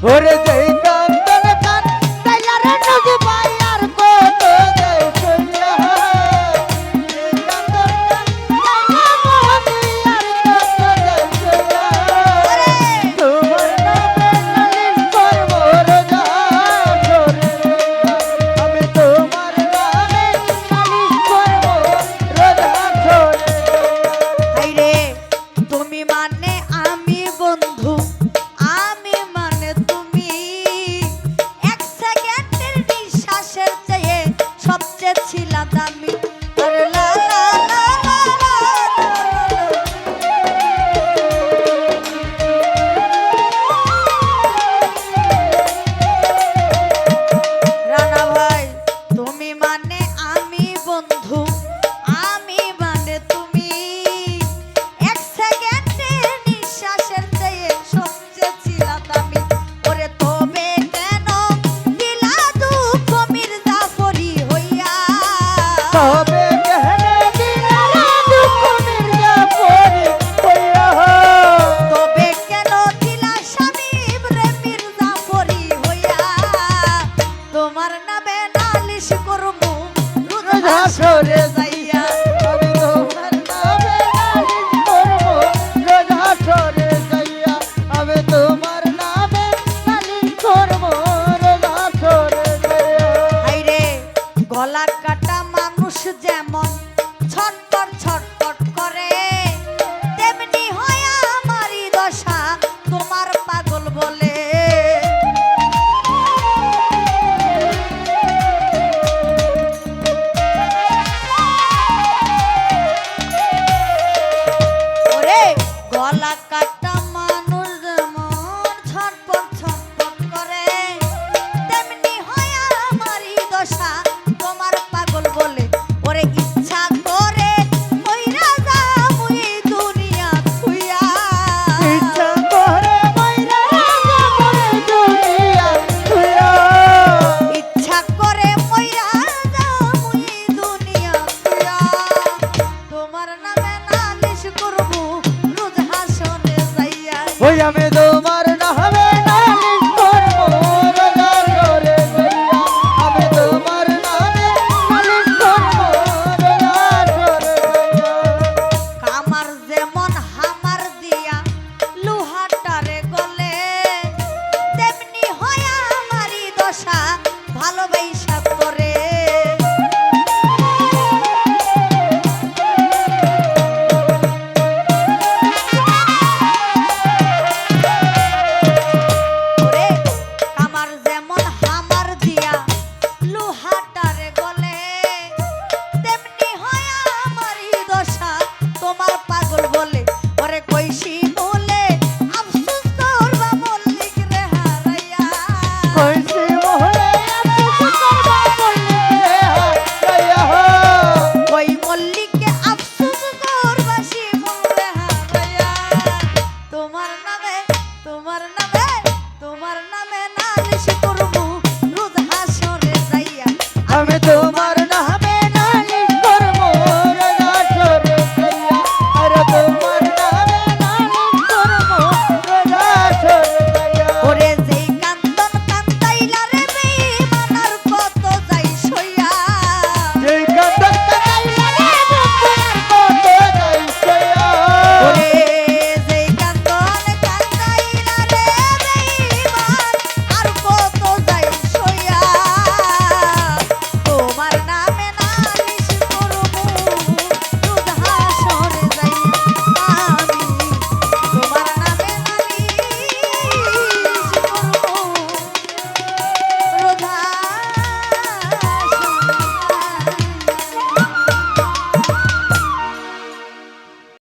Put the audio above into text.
ওরে যেই কান্দন কান তাইলা রে নদী পাইয়ার কত দেই কইয়া যেই কান্দন কান তাইলা নদী আর কত দেই কইয়া তোমার নামে নালিশ করব রোজা করে আমি তোমার নামে নালিশ করব রোজা করে হাইরে তুমি মানে আমি বন্ধু আমি মানে তুমি এক সেকেন্ডের নিঃশ্বাসের চেয়ে সবচেয়ে ছিল দামি আরে লা লা লা লা লা রানা ভাই তুমি মানে আমি বন্ধু আমি মানে তুমি এক সেকেন্ডের নিঃশ্বাসের চেয়ে সবচেয়ে ছিল দামি ওরে তবে কেন দিলা দুঃখ মির্জাফরি হইয়া তবে কেহনে দিলা দুঃখ মির্জাফরি হইয়া তবে কেন দিলা শামীম রে মির্জাফরি হইয়া তোমার নামে নালিশ করবো রোজা সরে যাইয়া আমি তোমার নামে নালিশ করব রোজা সরে যাইয়া আমি তোমার নামে নালিশ করব রোজা সরে যাইয়া হাইরে গলা কাটা মানুষ যেমন ছটপট ছটপট করে তেমনি হয় আমারই দশা তোমার পাগল বলে ওরে গলা কাটা মানুষ যেমন ছটপট ছটপট করে তেমনি হয় আমারই দশা তোমার পাগল বলে ওরে ইচ্ছা করে মইরা যামুই দুনিয়া থুইয়া ইচ্ছা করে মইরা যাবো দুনিয়া তুইয়া ইচ্ছা করে মইরা যামুই দুনিয়া থুইয়া তোমার নামে নালিশ করব রোজ হাসনে যাইয়া ওই আমি তোমার নামে নালিশ করব রোজা সরে যাইয়া আমি তোমার নামে নালিশ করব রোজা সরে যাইয়া কামার যেমন হামার দিয়া লোহাটারে গলে তেমনি হয় আমারই দশা ভালোবাসা করে ওরে কামার যেমন হামার দিয়া লোহাটারে গলে তেমনি হয় আমারই দশা তোমার পাগল বলে ওরে কইছি বলে আফসোস করবা মল্লিক রে হারাইয়া কইছি মহলে আফসোস করবা মল্লিকে হারাইয়া ওই মল্লিককে আফসোস করবা শিমুল রে হারাইয়া তোমার নামে তোমার নামে তোমার নামে